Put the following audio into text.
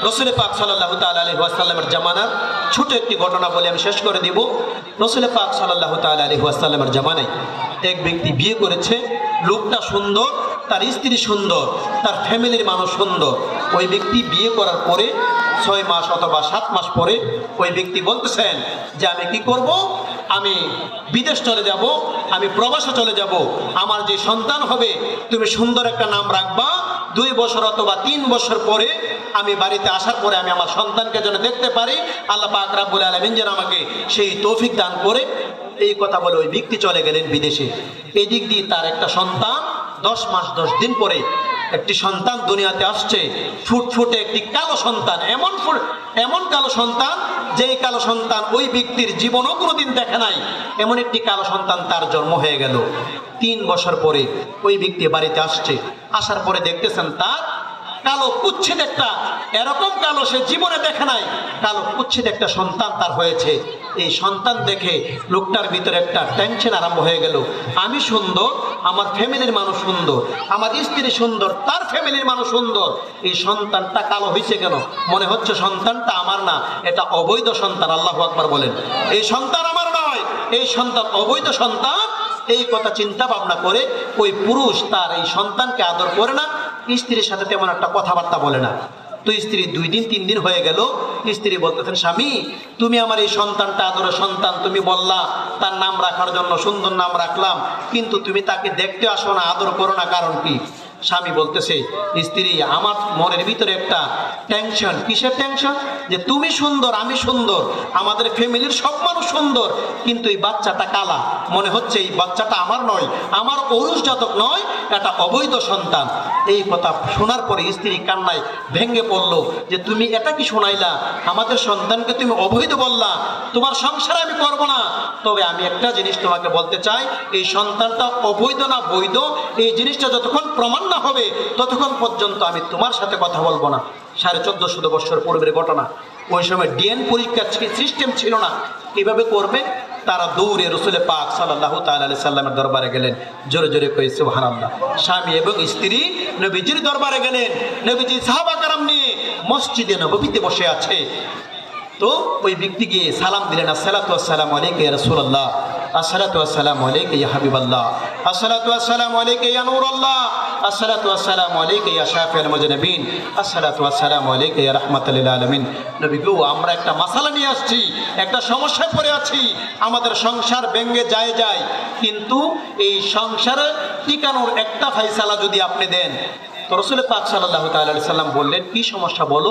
রসুল পাক সাল্লাল্লাহু তাআলা আলাইহি ওয়াসাল্লামের জামানার ছোট একটি ঘটনা বলে আমি শেষ করে দিব। রসুল পাক সাল্লাল্লাহু তাআলা আলাইহি ওয়াসাল্লামের জামানায় এক ব্যক্তি বিয়ে করেছে, লোকটা সুন্দর, তার স্ত্রী সুন্দর, তার ফ্যামিলির মানুষ সুন্দর। ওই ব্যক্তি বিয়ে করার পরে 6 মাস অথবা 7 মাস পরে ওই ব্যক্তি বলতেছেন যে আমি কি করব, আমি বিদেশ চলে যাব, আমি প্রবাসে চলে যাব, আমার যে সন্তান হবে তুমি সুন্দর একটা নাম রাখবা, 2 বছর অথবা 3 বছর পরে আমি বাড়িতে আসার পরে আমি আমার সন্তানকে যেন দেখতে পারি, আল্লাহ পাক রব্বুল আলামিন যেন আমাকে সেই তৌফিক দান করে। এই কথা বলে ওই ব্যক্তি চলে গেলেন বিদেশে। এই দিক দিয়ে তার একটা সন্তান 10 মাস 10 দিন পরে একটি সন্তান দুনিয়াতে আসছে, ফুটফুটে একটি কালো সন্তান, এমন কালো সন্তান যেই কালো সন্তান ওই ব্যক্তির জীবনও কোনোদিন দেখে নাই, এমন একটি কালো সন্তান তার জন্ম হয়ে গেল। 3 বছর পরে ওই ব্যক্তি বাড়িতে আসছে, আসার পরে দেখতেছেন তার কালো কুচ্ছিত একটা, এরকম কালো সে জীবনে দেখে নাই, কালো কুচ্ছিত একটা সন্তান তার হয়েছে। এই সন্তান দেখে লোকটার ভিতরে একটা টেনশন আরম্ভ হয়ে গেল। আমি সুন্দর, আমার ফ্যামিলির মানুষ সুন্দর, আমার স্ত্রী সুন্দর, তার ফ্যামিলির মানুষ সুন্দর, এই সন্তানটা কালো হয়েছে কেন? মনে হচ্ছে সন্তানটা আমার না, এটা অবৈধ সন্তান। আল্লাহু আকবার বলেন। এই সন্তান আমার নয়, এই সন্তান অবৈধ সন্তান। এই কথা চিন্তা ভাবনা করে ওই পুরুষ তার এই সন্তানকে আদর করে না, স্ত্রীর সাথে তেমন একটা কথাবার্তা বলে না। তো স্ত্রী 2 দিন 3 দিন হয়ে গেল, স্ত্রী বলতেছেন স্বামী তুমি আমার এই সন্তানটা আদরের সন্তান, তুমি বললা তার নাম রাখার জন্য, সুন্দর নাম রাখলাম, কিন্তু তুমি তাকে দেখতে আসো না, আদর করো না, কারণ কি? স্বামী বলতেছে স্ত্রী আমার মনের ভিতরে একটা টেনশন। কিসের টেনশন? যে তুমি সুন্দর, আমি সুন্দর, আমাদের ফ্যামিলির সব মানুষ সুন্দর, কিন্তু এই বাচ্চাটা কালা, মনে হচ্ছে এই বাচ্চাটা আমার নয়, আমার ঔরস জাতক নয়, এটা অবৈধ সন্তান। এই কথা শোনার পরে স্ত্রী কান্নায় ভেঙে পড়লো যে তুমি এটা কি শোনাইলা, আমাদের সন্তানকে তুমি অবৈধ বললা, তোমার সংসার আমি করব না। তবে আমি একটা জিনিস তোমাকে বলতে চাই, এই সন্তানটা অবৈধ না বৈধ, এই জিনিসটা যতক্ষণ প্রমাণ না হবে ততক্ষণ পর্যন্ত আমি তোমার সাথে কথা বলবো না। 1450 বছর পূর্বের ঘটনা। ওই সময় ডিএন পরীক্ষার সিস্টেম ছিল না, কিভাবে করবে? তারা দৌড়ে রসুল পাক সাল্লাল্লাহু তাআলা আলাইহি সাল্লামের দরবারে গেলেন। জোরে জোরে কই সুবহানাল্লাহ। স্বামী এবং স্ত্রী নবীজির দরবারে গেলেন। নবীজি সাহাবা কেরাম নিয়ে মসজিদে নববীতে বসে আছে। তো ওই ব্যক্তি গিয়ে সালাম দিলেন, আসসালাতু ওয়াসসালামু আলাইকা ইয়া রাসূলুল্লাহ, আসসালাতু ওয়াসসালামু আলাইকা ইয়া হাবিবাল্লাহ, আসসালাতু ওয়াসসালামু আলাইকা ইয়া নূরাল্লাহ, আসসালাতু ওয়াসসালামু আলাইকা ইয়া শাফিউল মুজনিবিন, আসসালাতু ওয়াসসালামু আলাইকা ইয়া রাহমাতাল লিল আলামিন। নবী গো আমরা একটা মাসালা নিয়ে আসছি, একটা সমস্যায় পড়ে আছি, আমাদের সংসার ভেঙে যায়, কিন্তু এই সংসারে টিকানোর একটা ফয়সালা যদি আপনি দেন। তো রাসূল পাক সাল্লাল্লাহু তাআলা আলাইহি সাল্লাম বললেন কি সমস্যা বলো?